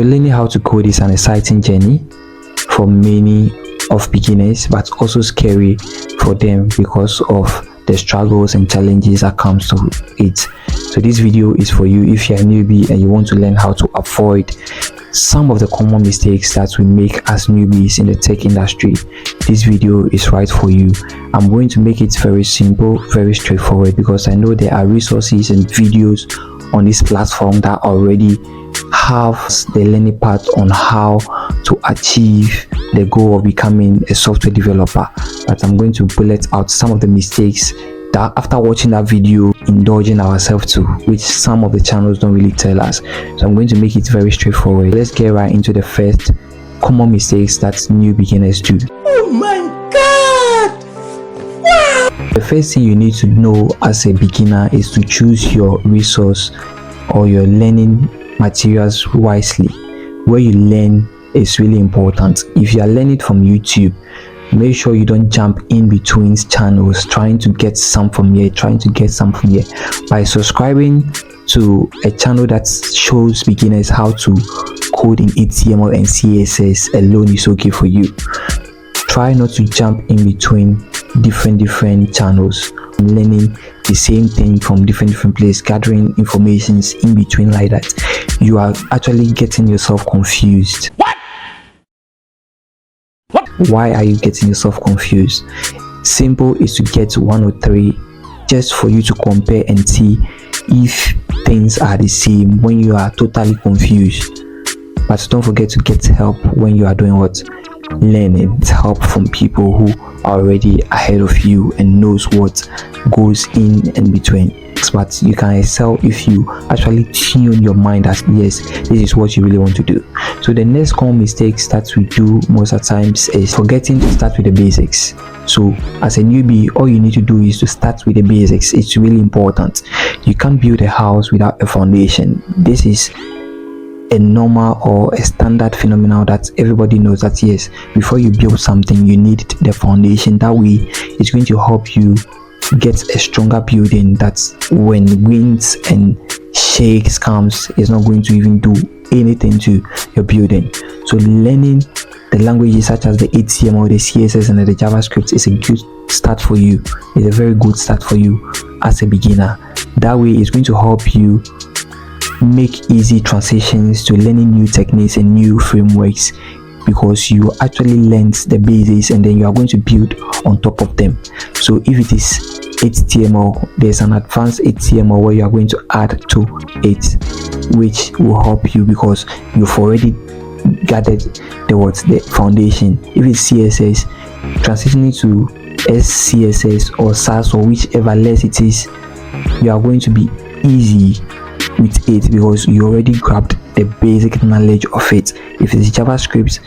Learning how to code is an exciting journey for many of beginners, but also scary for them because of the struggles and challenges that comes to it. So this video is for you if you're a newbie and you want to learn how to avoid some of the common mistakes that we make as newbies in the tech industry. This video is right for you. I'm going to make it very simple, very straightforward, because I know there are resources and videos on this platform that already have the learning part on how to achieve the goal of becoming a software developer. But I'm going to bullet out some of the mistakes that after watching that video indulging ourselves to, which some of the channels don't really tell us. So I'm going to make it very straightforward. Let's get right into the first common mistakes that new beginners do. Oh my god! Wow! The first thing you need to know as a beginner is to choose your resource or your learning materials wisely. Where you learn is really important. If you are learning from YouTube, make sure you don't jump in between channels trying to get some from here, By subscribing to a channel that shows beginners how to code in HTML and CSS alone is okay for you. Try not to jump in between different channels, learning the same thing from different places, gathering informations in between like that. You are actually getting yourself confused. Why are you getting yourself confused? Simple is to get 1 or 3 just for you to compare and see if things are the same when you are totally confused. But don't forget to get help when you are doing what? Learning. Help from people who are already ahead of you and knows what goes in and between. But you can excel if you actually tune your mind as yes, this is what you really want to do. So the next common mistakes that we do most of the times is forgetting to start with the basics. So as a newbie, all you need to do is to start with the basics. It's really important. You can't build a house without a foundation. This is a normal or a standard phenomenon that everybody knows that yes, before you build something, you need the foundation. That way it's going to help you get a stronger building that when winds and shakes comes, it's not going to even do anything to your building. So learning the languages such as the HTML, the CSS and the JavaScript is a good start for you. It's a very good start for you as a beginner. That way it's going to help you make easy transitions to learning new techniques and new frameworks, because you actually learned the basics and then you are going to build on top of them. So if it is HTML, there's an advanced HTML where you are going to add to it, which will help you because you've already gathered the foundation. If it's CSS, transitioning to SCSS or SAS or whichever less it is, you are going to be easy with it because you already grabbed the basic knowledge of it. If it's JavaScript,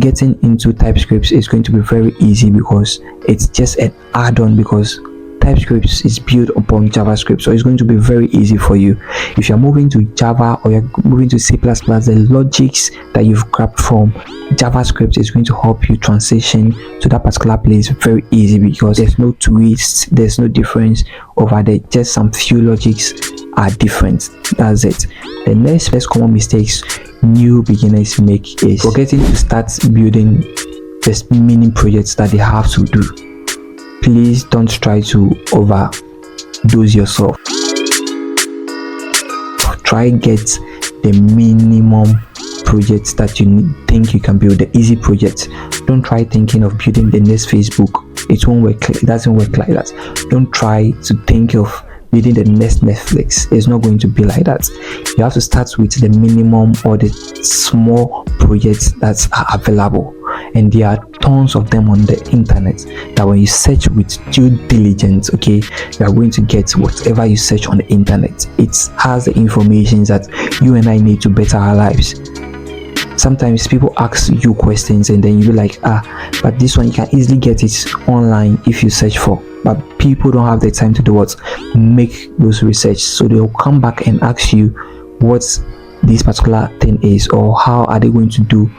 getting into TypeScript is going to be very easy because it's just an add-on, because TypeScript is built upon JavaScript, so it's going to be very easy for you. If you're moving to Java or you're moving to C++, the logics that you've grabbed from JavaScript is going to help you transition to that particular place very easy because there's no twists, there's no difference over there, just some few logics are different. That's it. The next common mistakes new beginners make is forgetting to start building the mini projects that they have to do. Please don't try to overdose yourself. Try get the minimum projects that you think you can build, the easy projects. Don't try thinking of building the next Facebook. It won't work. It doesn't work like that. Don't try to think of building the next Netflix. It's not going to be like that. You have to start with the minimum or the small projects that are available, and there are tons of them on the internet that when you search with due diligence, okay, you are going to get whatever you search on the internet. It has the information that you and I need to better our lives. Sometimes people ask you questions and then you be like, but this one you can easily get it online if you search for. But people don't have the time to do what? Make those research. So they'll come back and ask you what this particular thing is, or how are they going to do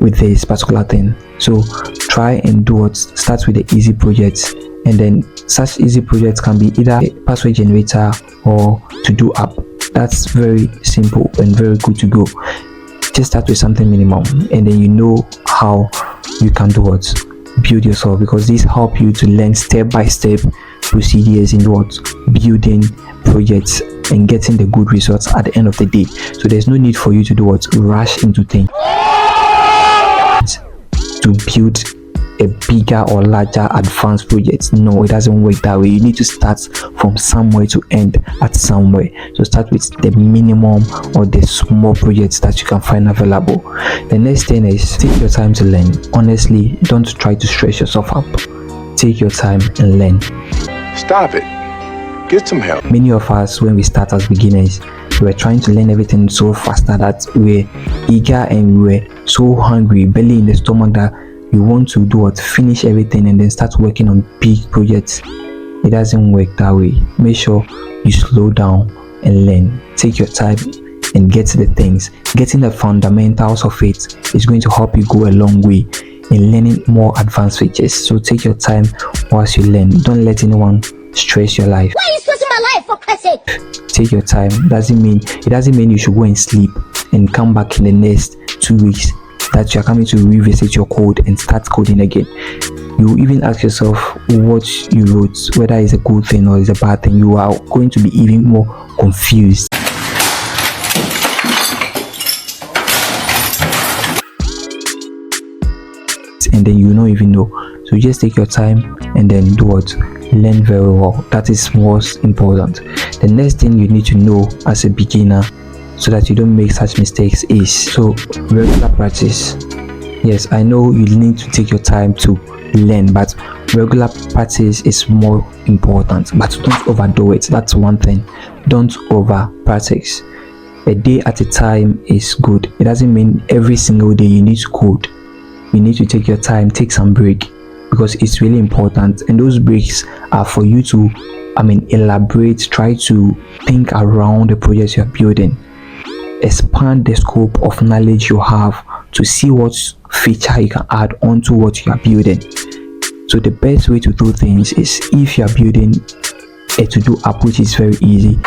with this particular thing. So try and do what? Start with the easy projects, and then such easy projects can be either a password generator or to do app. That's very simple and very good to go. just start with something minimum, and then you know how you can do what, build yourself, because these help you to learn step-by-step procedures in what, building projects and getting the good results at the end of the day. So there's no need for you to do what, rush into things to build a bigger or larger advanced project. No, it doesn't work that way. You need to start from somewhere to end at somewhere. So start with the minimum or the small projects that you can find available. The next thing is take your time to learn. Honestly, don't try to stress yourself up. Take your time and learn. Stop it. Get some help. Many of us, when we start as beginners, we were trying to learn everything so faster that we're eager and we were so hungry, belly in the stomach, that you want to do what, finish everything and then start working on big projects. It doesn't work that way. Make sure you slow down and learn. Take your time and get the things. Getting the fundamentals of it is going to help you go a long way in learning more advanced features. So take your time whilst you learn. Don't let anyone stress your life. Why are you stressing my life, for Christ's sake? Take your time. It doesn't mean you should go and sleep and come back in the next 2 weeks that you are coming to revisit your code and start coding again. You even ask yourself what you wrote, whether it's a good thing or it's a bad thing. You are going to be even more confused. And then you don't even know. So just take your time and then do what? Learn very well. That is most important. The next thing you need to know as a beginner, so that you don't make such mistakes, is regular practice. Yes, I know you need to take your time to learn, but regular practice is more important. But don't overdo it. That's one thing. Don't over practice. A day at a time is good. It doesn't mean every single day you need to code. You need to take your time, take some break, because it's really important. And those breaks are for you to elaborate, try to think around the projects you're building, expand the scope of knowledge you have to see what feature you can add onto what you are building. So the best way to do things is, if you are building a to-do app which is very easy,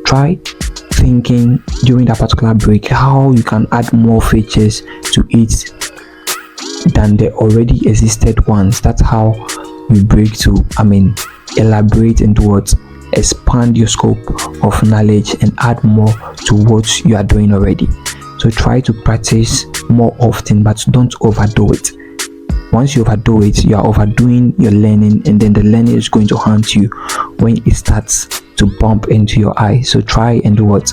try thinking during that particular break how you can add more features to it than the already existed ones. That's how you break to elaborate and do what, expand your scope of knowledge and add more to what you are doing already. So try to practice more often, but don't overdo it. Once you overdo it, you are overdoing your learning, and then the learning is going to haunt you when it starts to bump into your eye. So try and do what,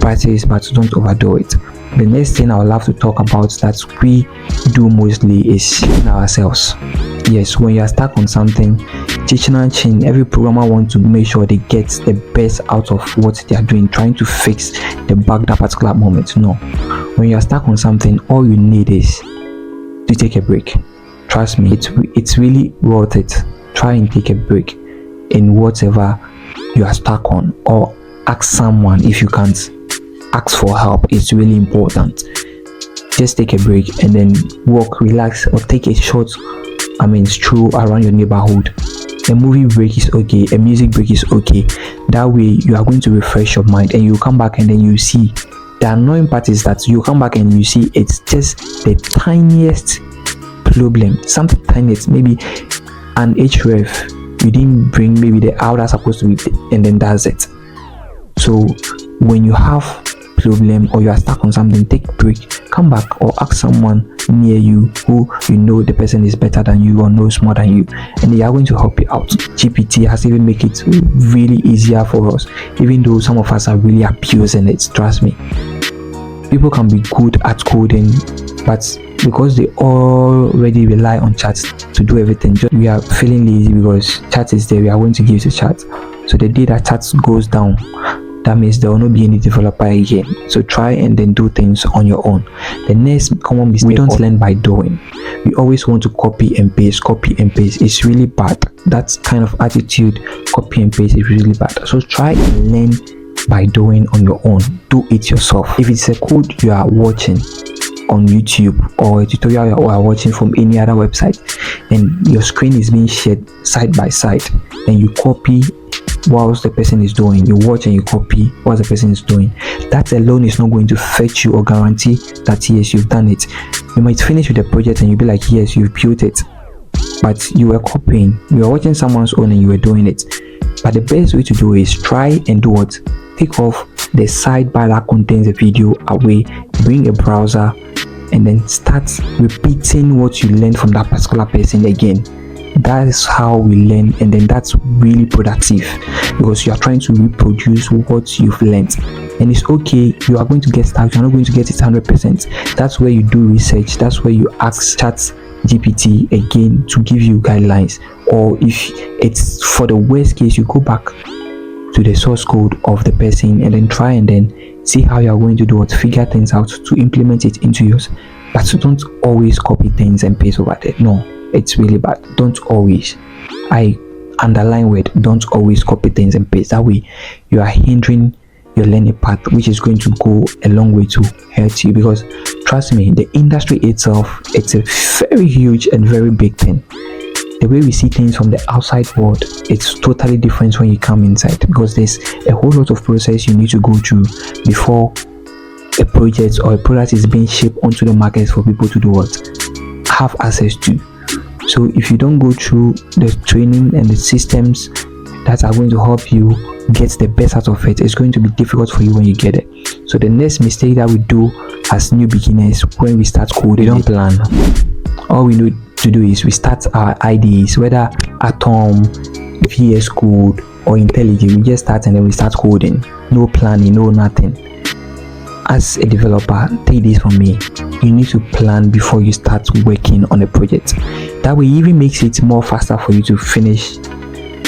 practice, but don't overdo it. The next thing I would love to talk about that we do mostly is teaching ourselves. Yes, when you are stuck on something, every programmer wants to make sure they get the best out of what they are doing, trying to fix the bug that particular moment. No, when you are stuck on something, all you need is to take a break. Trust me, it's really worth it. Try and take a break in whatever you are stuck on, or ask someone if you can't. Ask for help. It's really important. Just take a break and then walk, relax, or take a short stroll around your neighborhood. A movie break is okay, a music break is okay. That way you are going to refresh your mind, and you come back and then you see the annoying part is that you come back and you see it's just the tiniest problem, something tiniest, maybe an href you didn't bring, maybe the hour that's supposed to be, and then that's it. So when you have problem or you are stuck on something, take a break, come back, or ask someone near you who you know the person is better than you or knows more than you, and they are going to help you out. GPT has even made it really easier for us, even though some of us are really abusing it. Trust me, people can be good at coding, but because they already rely on chat to do everything, we are feeling lazy because chat is there. We are going to give it to chat. So the day that chat goes down, that means there will not be any developer again. So try and then do things on your own. The next common mistake, we don't learn by doing. We always want to copy and paste. It's really bad. That kind of attitude, copy and paste, is really bad. So try and learn by doing on your own. Do it yourself. If it's a code you are watching on YouTube, or a tutorial you are watching from any other website, and your screen is being shared side by side, and you copy what the person is doing. You watch and you copy what the person is doing. That alone is not going to fetch you or guarantee that yes, you've done it. You might finish with the project and you'll be like, yes, you've built it, but you were copying. You were watching someone's own and you were doing it. But the best way to do is try and do what? Take off the sidebar that contains the video away, bring a browser, and then start repeating what you learned from that particular person again. That is how we learn, and then that's really productive because you are trying to reproduce what you've learned. And it's okay, you are going to get stuck, you're not going to get it 100%. That's where you do research, that's where you ask ChatGPT again to give you guidelines, or if it's for the worst case, you go back to the source code of the person and then try and then see how you're going to do it, figure things out to implement it into yours. But don't always copy things and paste over there. No, it's really bad. Don't always. I underline word, don't always copy things and paste. That way you are hindering your learning path, which is going to go a long way to hurt you, because trust me, the industry itself, it's a very huge and very big thing. The way we see things from the outside world, it's totally different when you come inside, because there's a whole lot of process you need to go through before a project or a product is being shipped onto the market for people to do what? Have access to. So if you don't go through the training and the systems that are going to help you get the best out of it, it's going to be difficult for you when you get it. So the next mistake that we do as new beginners when we start coding, we don't plan. All we need to do is we start our IDEs, whether Atom, VS Code or IntelliJ. We just start and then we start coding. No planning, no nothing. As a developer, take this from me, you need to plan before you start working on a project. That way it even makes it more faster for you to finish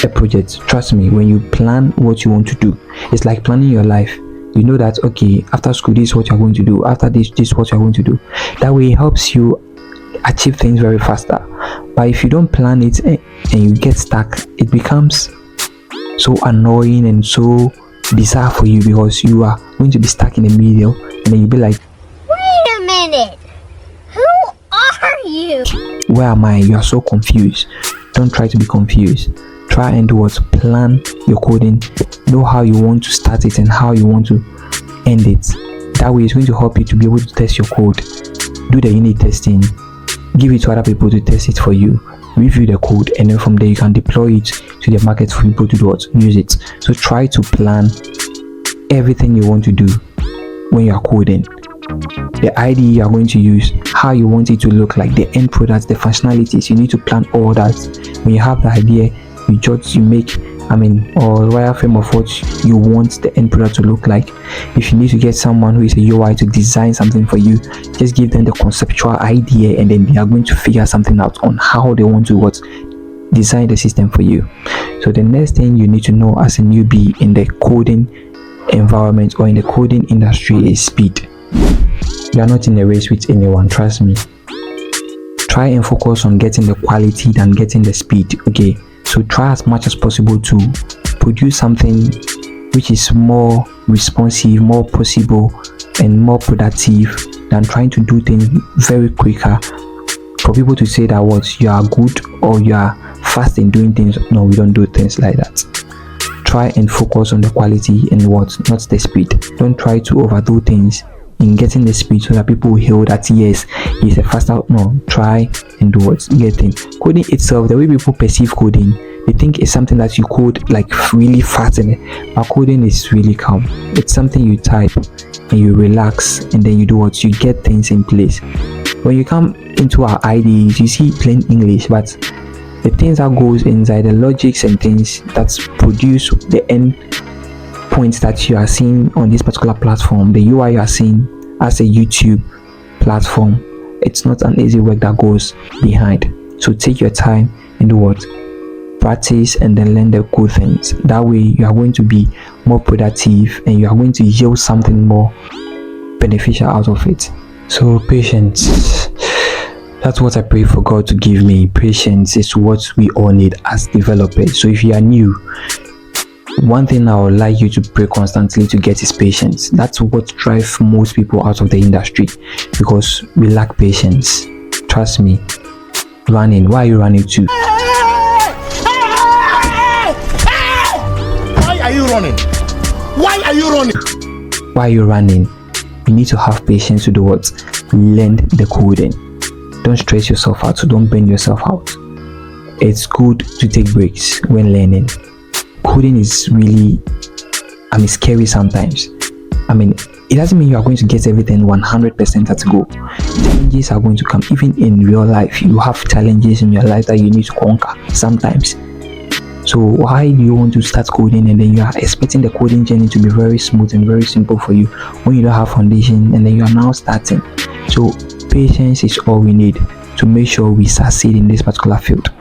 a project. Trust me, when you plan what you want to do, it's like planning your life. You know that, okay, after school this is what you're going to do, after this is what you're going to do. That way it helps you achieve things very faster. But if you don't plan it and you get stuck, it becomes so annoying and so bizarre for you, because you are going to be stuck in the middle and then you'll be like, Wait a minute. Who are you? where am I? You are so confused. Don't try to be confused. Try and do what? Plan your coding, know how you want to start it and how you want to end it. That way it's going to help you to be able to test your code, do the unit testing, give it to other people to test it for you, review the code, and then from there you can deploy it to the market for people to do what? Use it. So try to plan everything you want to do when you are coding. The IDE you are going to use, how you want it to look like, the end product, the functionalities. You need to plan all that. When you have the idea, you judge, you make or wireframe of what you want the end product to look like. If you need to get someone who is a UI to design something for you, just give them the conceptual idea and then they are going to figure something out on how they want to design the system for you. So the next thing you need to know as a newbie in the coding environment or in the coding industry is speed. You are not in a race with anyone, trust me. Try and focus on getting the quality than getting the speed. Okay, so try as much as possible to produce something which is more responsive, more possible, and more productive than trying to do things very quicker for people to say that you are good or you are fast in doing things. No, we don't do things like that. Try and focus on the quality and not the speed. Don't try to overdo things in getting the speed so that people will hear that yes, he's a faster. No, try and do getting coding itself. The way people perceive coding, they think it's something that you code like really fast, but coding is really calm. It's something you type and you relax and then you do you get things in place. When you come into our IDEs, you see plain English, but the things that goes inside, the logics and things that produce the end points that you are seeing on this particular platform, the UI you are seeing as a YouTube platform, it's not an easy work that goes behind. So take your time and do practice and then learn the cool things. That way you are going to be more productive and you are going to yield something more beneficial out of it. So patience, that's what I pray for God to give me. Patience is what we all need as developers. So if you are new, one thing I would like you to pray constantly to get is patience. That's what drives most people out of the industry, because we lack patience. Trust me. Running, why are you running to? you running? Why are you running? Why are you running? You need to have patience to do what? Learn the coding. Don't stress yourself out, so don't burn yourself out. It's good to take breaks when learning. Coding is really, scary sometimes. It doesn't mean you are going to get everything 100% at go. Challenges are going to come. Even in real life, you have challenges in your life that you need to conquer sometimes. So why do you want to start coding and then you are expecting the coding journey to be very smooth and very simple for you when you don't have foundation and then you are now starting? So patience is all we need to make sure we succeed in this particular field.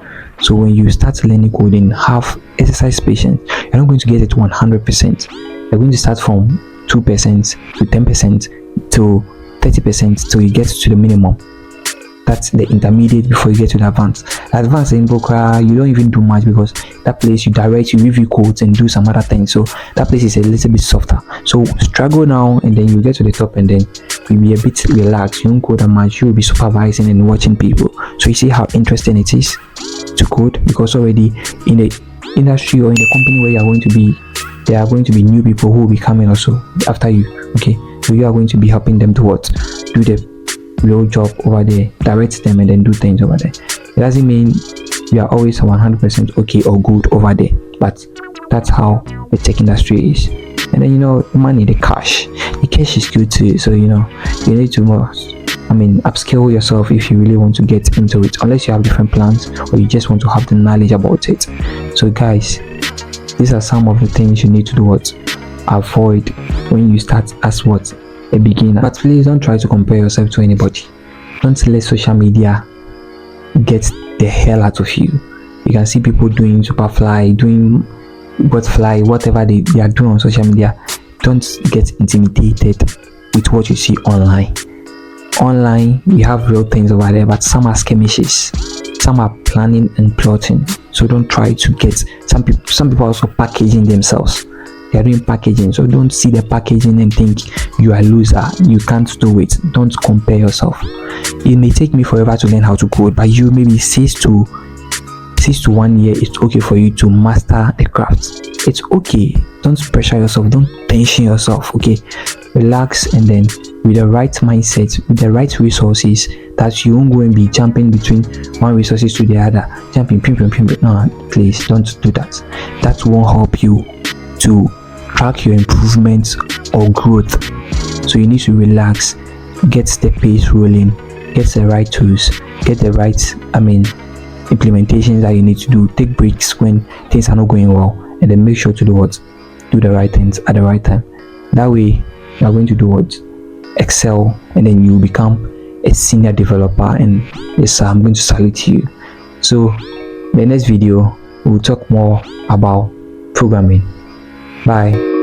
So when you start learning coding, have exercise patience. You're not going to get it 100%. You're going to start from 2% to 10% to 30% till you get to the minimum. That's the intermediate before you get to the advanced. The advanced in Bokra, you don't even do much because that place you direct, you review codes and do some other things. So that place is a little bit softer. So struggle now and then you get to the top and then you'll be a bit relaxed. You don't code that much, you'll be supervising and watching people. So you see how interesting it is to code, because already in the industry or in the company where you are going to be, there are going to be new people who will be coming also after you. Okay, so you are going to be helping them to what? Do the real job over there, direct them and then do things over there. It doesn't mean you are always 100% okay or good over there, but that's how the tech industry is. And then money, the cash is good too. So you need to upskill yourself if you really want to get into it, unless you have different plans or you just want to have the knowledge about it. So guys, these are some of the things you need to do what? Avoid when you start as what? A beginner. But please don't try to compare yourself to anybody. Don't let social media get the hell out of you. You can see people doing superfly, doing butterfly, whatever they are doing on social media. Don't get intimidated with what you see online. Online, we have real things over there, but some are skirmishes, some are planning and plotting. So don't try to get some people also packaging themselves. They are doing packaging, so don't see the packaging and think you are a loser, you can't do it. Don't compare yourself. It may take me forever to learn how to code, but you maybe 6 to 1 year, it's okay for you to master the craft. It's okay. Don't pressure yourself, don't tension yourself. Okay, relax, and then with the right mindset, with the right resources, that you won't go and be jumping between one resources to the other, jumping pim. No, please don't do that. That won't help you to track your improvements or growth. So you need to relax, get the pace rolling, get the right tools, get the right implementations that you need to do. Take breaks when things are not going well, and then make sure to do the right things at the right time. That way you are going to do what? Excel, and then you become a senior developer. And yes, I'm going to salute you. So the next video we'll talk more about programming. Bye.